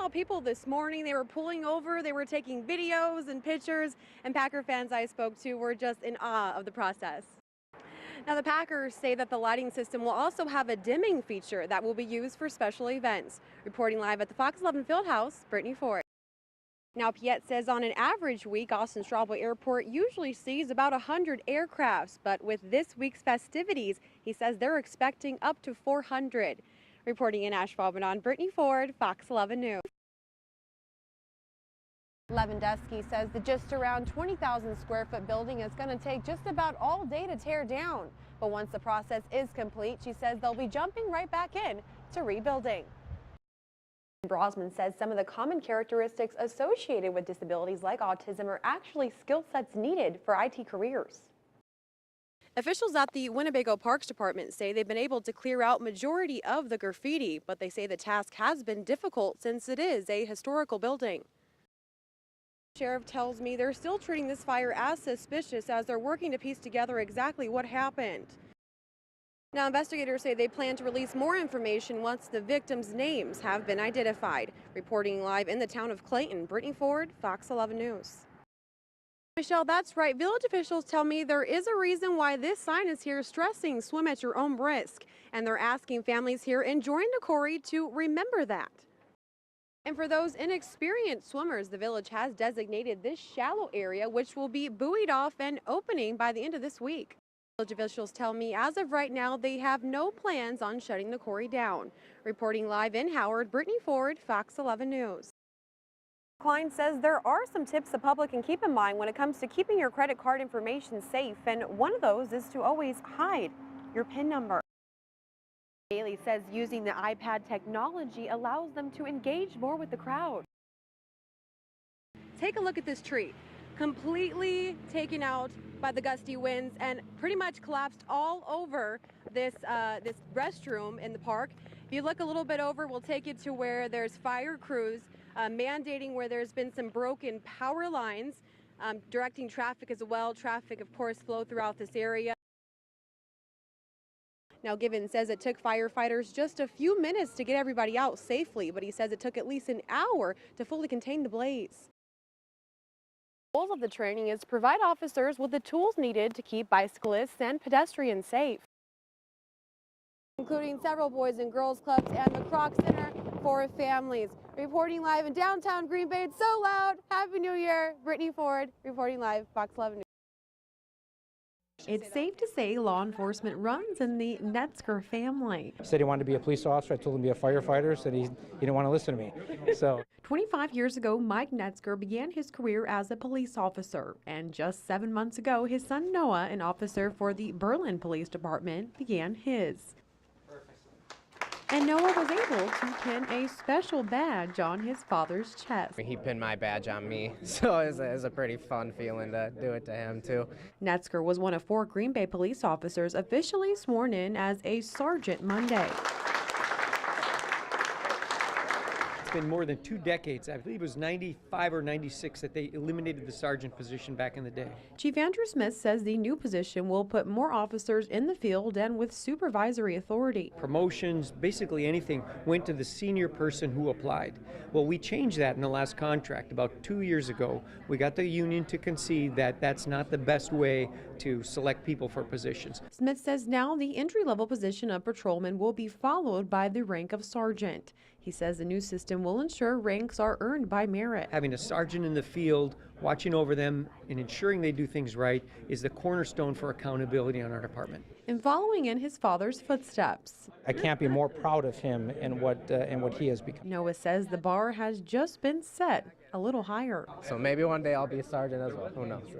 saw people this morning. They were pulling over, they were taking videos and pictures, and Packer fans I spoke to were just in awe of the process. Now, the Packers say that the lighting system will also have a dimming feature that will be used for special events. Reporting live at the Fox 11 Fieldhouse, Brittany Ford. Now, Piet says on an average week, Austin Straubel Airport usually sees about 100 aircrafts, but with this week's festivities, he says they're expecting up to 400. Reporting in Asheville, Brittany Ford, Fox 11 News. Lewandowski says the just around 20,000 square foot building is going to take just about all day to tear down. But once the process is complete, she says they'll be jumping right back in to rebuilding. Brosman says some of the common characteristics associated with disabilities like autism are actually skill sets needed for IT careers. Officials at the Winnebago Parks Department say they've been able to clear out majority of the graffiti, but they say the task has been difficult since it is a historical building. Sheriff tells me they're still treating this fire as suspicious as they're working to piece together exactly what happened. Now, investigators say they plan to release more information once the victims' names have been identified. Reporting live in the town of Clayton, Brittany Ford, Fox 11 News. Michelle, that's right. Village officials tell me there is a reason why this sign is here stressing swim at your own risk. And they're asking families here enjoying the quarry to remember that. And for those inexperienced swimmers, the village has designated this shallow area, which will be buoyed off and opening by the end of this week. Village officials tell me as of right now, they have no plans on shutting the quarry down. Reporting live in Howard, Brittany Ford, Fox 11 News. Klein says there are some tips the public can keep in mind when it comes to keeping your credit card information safe, and one of those is to always hide your PIN number. Bailey says using the iPad technology allows them to engage more with the crowd. Take a look at this tree, completely taken out by the gusty winds and pretty much collapsed all over this restroom in the park. If you look a little bit over, we'll take you to where there's fire crews mandating where there's been some broken power lines, directing traffic as well. Traffic, of course, flow throughout this area. Now, Given says it took firefighters just a few minutes to get everybody out safely, but he says it took at least an hour to fully contain the blaze. The goal of the training is to provide officers with the tools needed to keep bicyclists and pedestrians safe, including several Boys and Girls Clubs and the Croc Center for Families. Reporting live in downtown Green Bay, it's so loud. Happy New Year. Brittany Ford, reporting live, Fox 11 News. It's safe to say law enforcement runs in the Netzger family. He said he wanted to be a police officer. I told him to be a firefighter. Said he didn't want to listen to me. So 25 years ago, Mike Netzger began his career as a police officer. And just 7 months ago, his son Noah, an officer for the Berlin Police Department, began his. And Noah was able to pin a special badge on his father's chest. He pinned my badge on me, so it was a pretty fun feeling to do it to him, too. Netzger was one of 4 Green Bay police officers officially sworn in as a sergeant Monday. It's been more than 2 decades. I believe it was 95 or 96 that they eliminated the sergeant position back in the day. Chief Andrew Smith says the new position will put more officers in the field and with supervisory authority. Promotions, basically anything, went to the senior person who applied. Well, we changed that in the last contract about 2 years ago. We got the union to concede that that's not the best way to select people for positions. Smith says now the entry-level position of patrolman will be followed by the rank of sergeant. He says the new system will ensure ranks are earned by merit. Having a sergeant in the field, watching over them and ensuring they do things right is the cornerstone for accountability on our department. And following in his father's footsteps. I can't be more proud of him and what he has become. Noah says the bar has just been set a little higher. So maybe one day I'll be a sergeant as well. Who knows?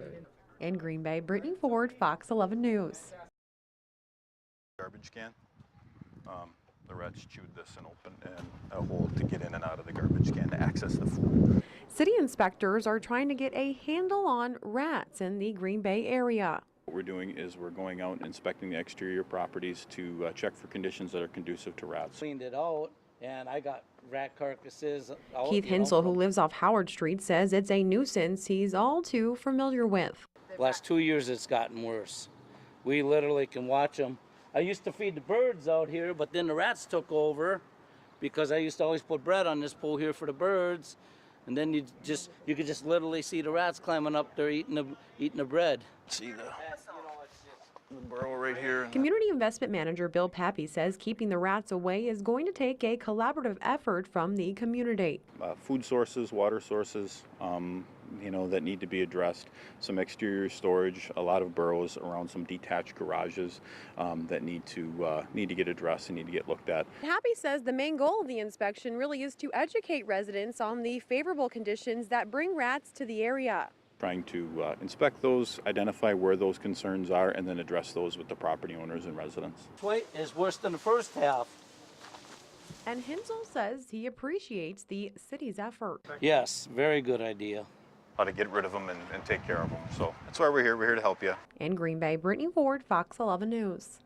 In Green Bay, Brittany Ford, Fox 11 News. Garbage can. The rats chewed this and opened a hole to get in and out of the garbage can to access the food. City inspectors are trying to get a handle on rats in the Green Bay area. What we're doing is we're going out and inspecting the exterior properties to check for conditions that are conducive to rats. Cleaned it out, and I got rat carcasses out. Keith Hensel, who lives off Howard Street, says it's a nuisance he's all too familiar with. Last 2 years, it's gotten worse. We literally can watch them. I used to feed the birds out here, but then the rats took over, because I used to always put bread on this pole here for the birds, and then you could just literally see the rats climbing up there eating the bread. See the burrow right here. Community investment manager Bill Pappy says keeping the rats away is going to take a collaborative effort from the community. Food sources, water sources, that need to be addressed. Some exterior storage, a lot of burrows around some detached garages that need to get addressed and need to get looked at. Pappy says the main goal of the inspection really is to educate residents on the favorable conditions that bring rats to the area. Trying to inspect those, identify where those concerns are, and then address those with the property owners and residents. Twice is worse than the first half. And Hinsel says he appreciates the city's effort. Yes, very good idea. How to get rid of them and take care of them. So that's why we're here. We're here to help you. In Green Bay, Brittany Ford, Fox 11 News.